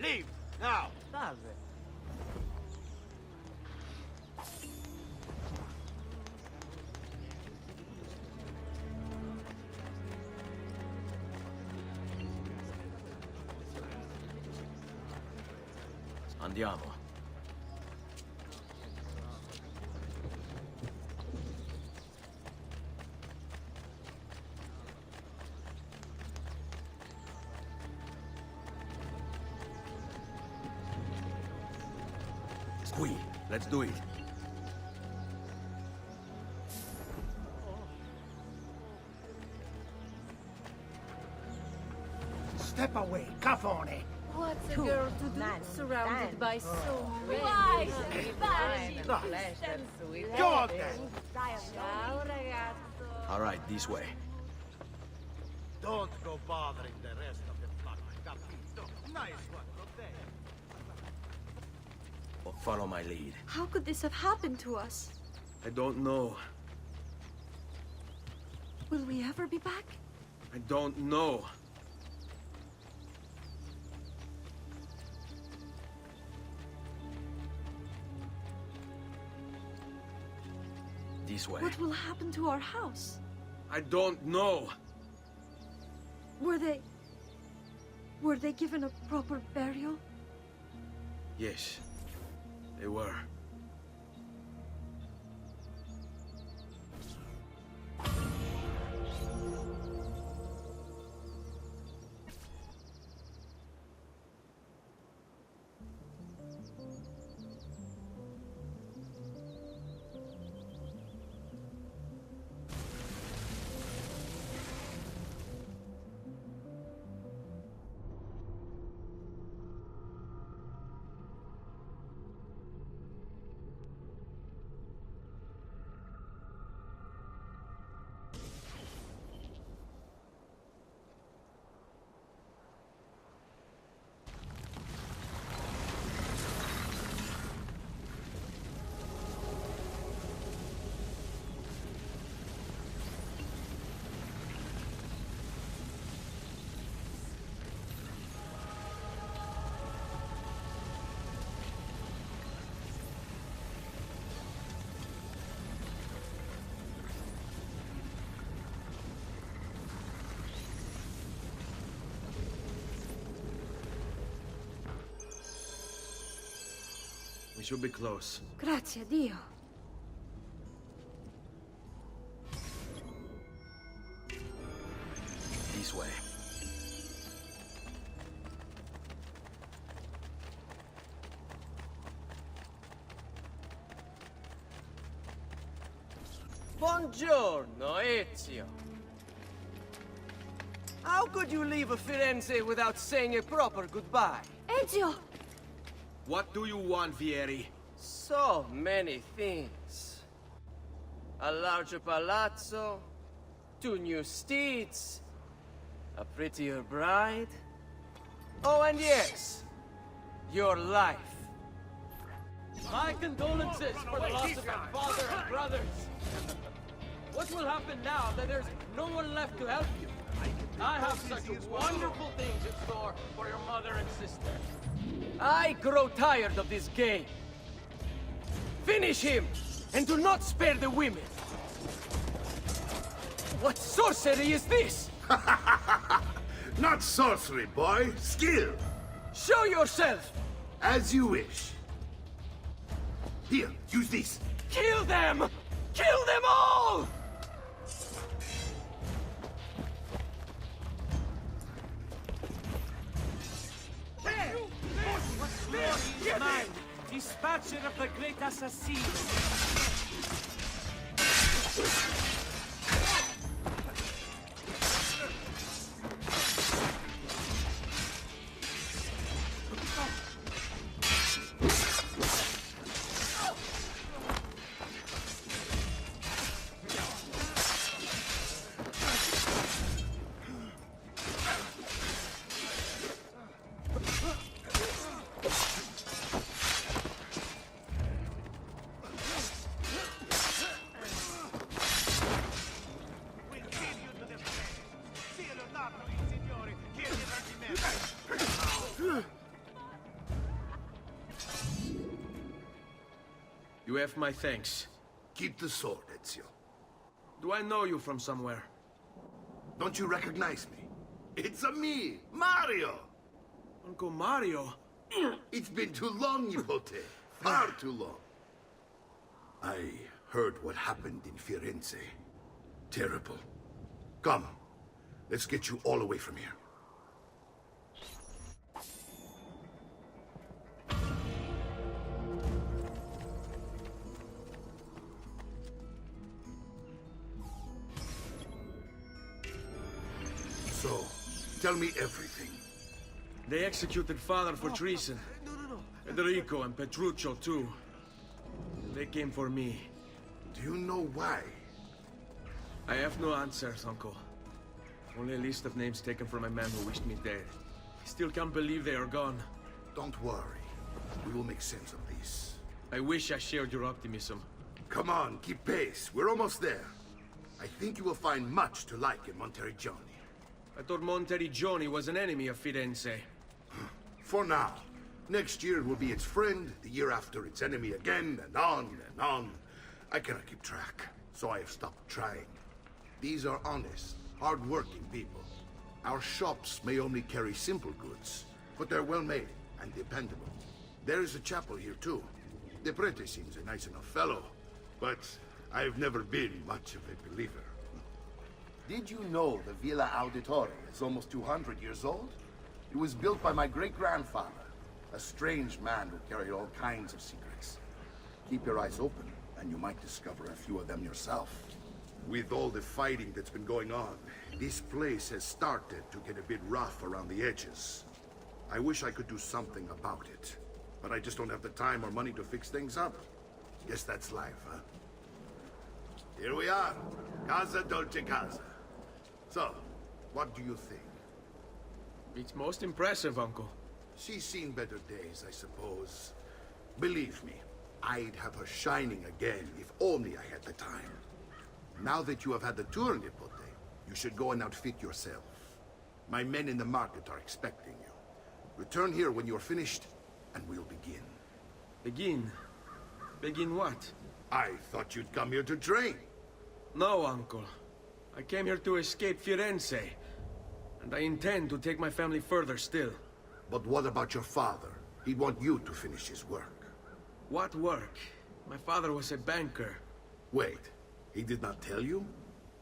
Leave, now! Salve. Andiamo. Qui, let's do it. Step away, cafone! What's a girl to do surrounded by so many? Go on then! Ciao ragazzo. All right, this way. Don't go bothering the rest of the flock, capito? Nice one, okay? Follow my lead. How could this have happened to us? I don't know. Will we ever be back? I don't know. This way. What will happen to our house? I don't know. Were they given a proper burial? Yes, they were. We should be close. Grazie a Dio. This way. Buongiorno, Ezio. How could you leave Firenze without saying a proper goodbye? Ezio! What do you want, Vieri? So many things. A larger palazzo, 2 new steeds, a prettier bride. Oh, and yes, your life. My condolences for the loss of your father and brothers. What will happen now that there's no one left to help you? I have such wonderful things in store for your mother and sister. I grow tired of this game. Finish him, and do not spare the women. What sorcery is this? Not sorcery, boy. Skill. Show yourself! As you wish. Here, use this. Kill them! Kill them all! Mine, dispatcher of the great assassin. You have my thanks. Keep the sword, Ezio. Do I know you from somewhere? Don't you recognize me? It's a me, Mario! Uncle Mario? It's been too long, Nipote. Far too long. I heard what happened in Firenze. Terrible. Come, let's get you all away from here. So, tell me everything. They executed father for treason. Federico and Petruccio too. They came for me. Do you know why? I have no answers, Uncle. Only a list of names taken from a man who wished me dead. I still can't believe they are gone. Don't worry. We will make sense of this. I wish I shared your optimism. Come on, keep pace. We're almost there. I think you will find much to like in Monteriggioni. I thought Monteriggioni was an enemy of Firenze. For now. Next year it will be its friend, the year after its enemy again, and on and on. I cannot keep track, so I have stopped trying. These are honest, hard-working people. Our shops may only carry simple goods, but they're well-made and dependable. There is a chapel here too. The prete seems a nice enough fellow, but I've never been much of a believer. Did you know the Villa Auditore is almost 200 years old? It was built by my great-grandfather, a strange man who carried all kinds of secrets. Keep your eyes open, and you might discover a few of them yourself. With all the fighting that's been going on, this place has started to get a bit rough around the edges. I wish I could do something about it, but I just don't have the time or money to fix things up. Guess that's life, huh? Here we are. Casa Dolce Casa. So, what do you think? It's most impressive, Uncle. She's seen better days, I suppose. Believe me, I'd have her shining again if only I had the time. Now that you have had the tour, Nipote, you should go and outfit yourself. My men in the market are expecting you. Return here when you're finished, and we'll begin. Begin? Begin what? I thought you'd come here to train. No, Uncle. I came here to escape Firenze. And I intend to take my family further still. But what about your father? He'd want you to finish his work. What work? My father was a banker. Wait, he did not tell you?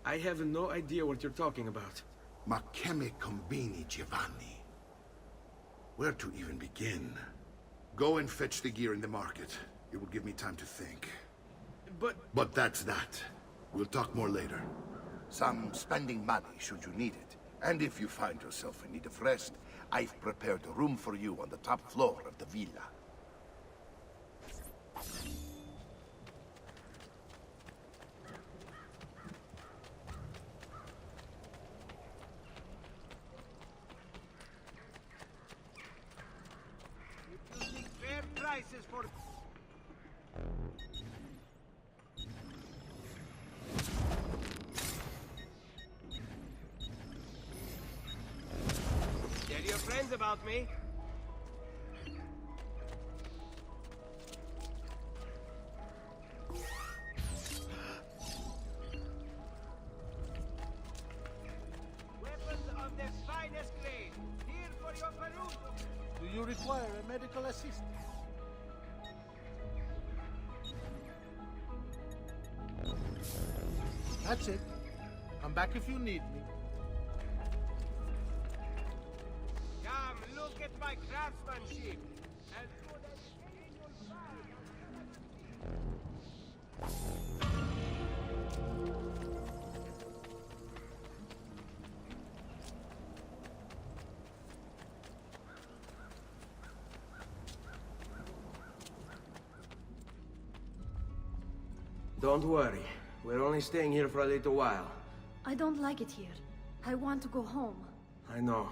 I have no idea what you're talking about. Ma che me combini, Giovanni? Where to even begin? Go and fetch the gear in the market. It will give me time to think. But that's that. We'll talk more later. Some spending money should you need it. And if you find yourself in need of rest, I've prepared a room for you on the top floor of the villa. Fair prices for... Tell your friends about me. Weapons of the finest grade. Here for your perusal. Do you require a medical assistant? That's it. Come back if you need me. Come, look at my craftsmanship. As good as any you'll find. Don't worry. We're only staying here for a little while. I don't like it here. I want to go home. I know.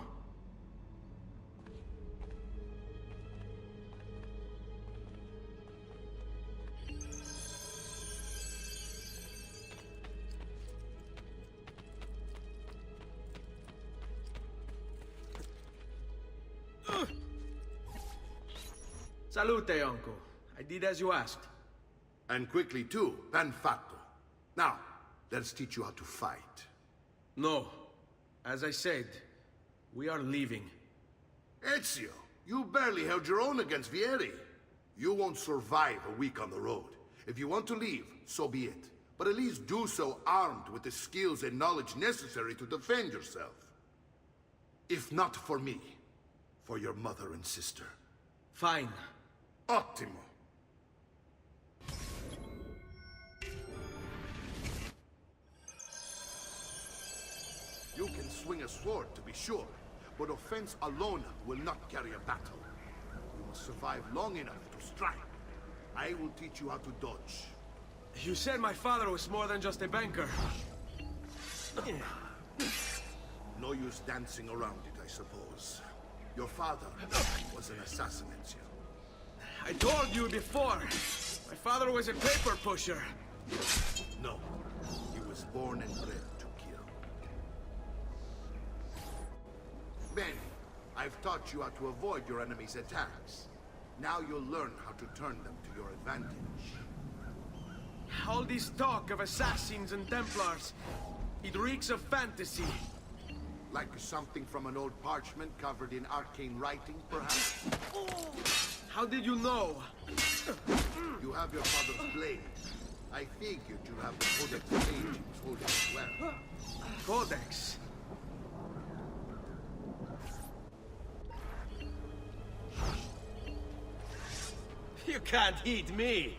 Salute, Uncle. I did as you asked. And quickly too, ben fatto. Now, let's teach you how to fight. No. As I said, we are leaving. Ezio, you barely held your own against Vieri. You won't survive a week on the road. If you want to leave, so be it. But at least do so armed with the skills and knowledge necessary to defend yourself. If not for me, for your mother and sister. Fine. Ottimo. You can swing a sword, to be sure, but offense alone will not carry a battle. You must survive long enough to strike. I will teach you how to dodge. You said my father was more than just a banker. No use dancing around it, I suppose. Your father was an assassin, Ezio. I told you before. My father was a paper pusher. No, he was born and bred to kill. Bene, I've taught you how to avoid your enemy's attacks. Now you'll learn how to turn them to your advantage. All this talk of assassins and Templars, it reeks of fantasy. Like something from an old parchment covered in arcane writing, perhaps? How did you know? You have your father's blade. I figured you'd have the Codex of Aging holding as well. Codex? You can't eat me!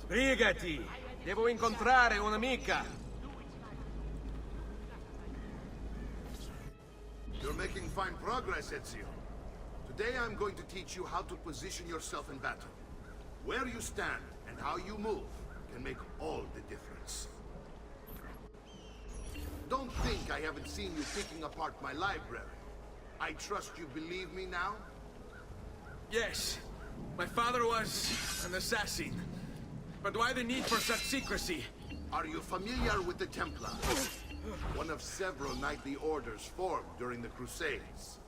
Sbrigati! Devo incontrare un'amica! You're making fine progress, Ezio. Today I'm going to teach you how to position yourself in battle. Where you stand and how you move can make all the difference. Don't think I haven't seen you picking apart my library. I trust you believe me now? Yes. My father was an assassin. But why the need for such secrecy? Are you familiar with the Templars? One of several knightly orders formed during the Crusades.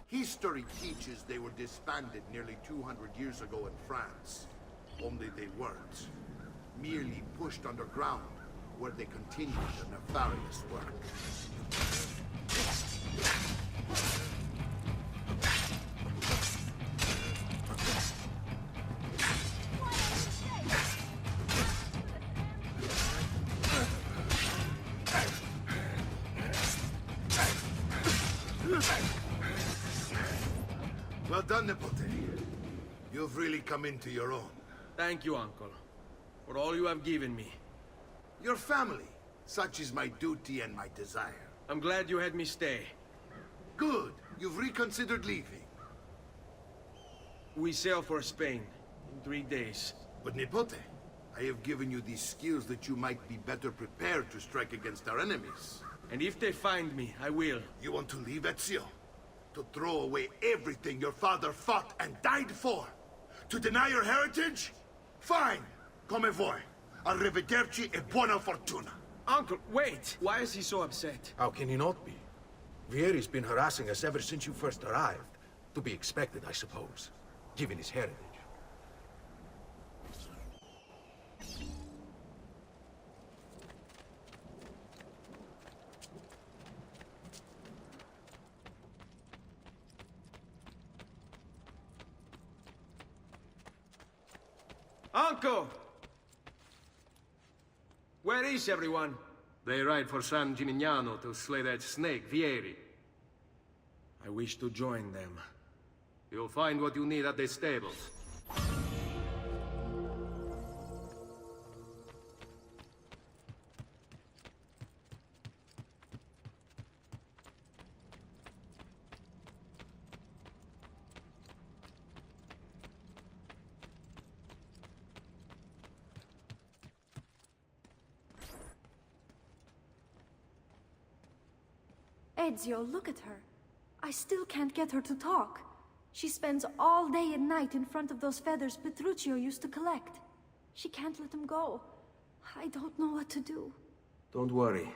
History teaches they were disbanded nearly 200 years ago in France. Only they weren't. Merely pushed underground, where they continued their nefarious work. Well done, Nipote. You've really come into your own. Thank you, Uncle, for all you have given me. Your family. Such is my duty and my desire. I'm glad you had me stay. Good. You've reconsidered leaving. We sail for Spain in 3 days. But Nipote, I have given you these skills that you might be better prepared to strike against our enemies. And if they find me, I will. You want to leave, Ezio? To throw away everything your father fought and died for? To deny your heritage? Fine. Come vuoi. Arrivederci e buona fortuna. Uncle, wait! Why is he so upset? How can he not be? Vieri's been harassing us ever since you first arrived. To be expected, I suppose, given his heritage. Uncle! Where is everyone? They ride for San Gimignano to slay that snake, Vieri. I wish to join them. You'll find what you need at the stables. Ezio, look at her. I still can't get her to talk. She spends all day and night in front of those feathers Petruchio used to collect. She can't let them go. I don't know what to do. Don't worry.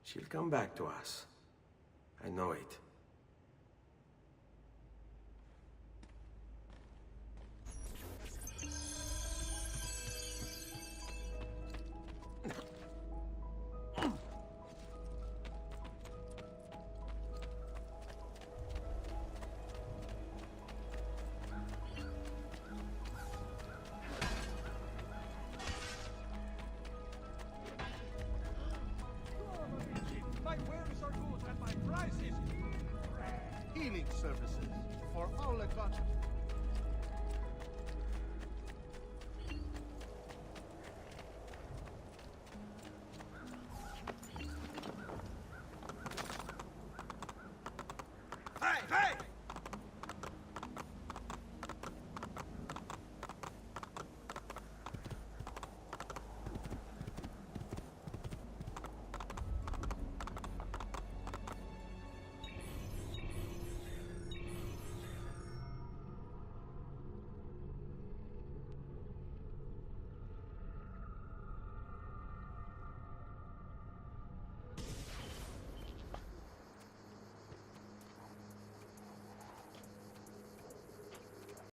She'll come back to us. I know it. only concentrate.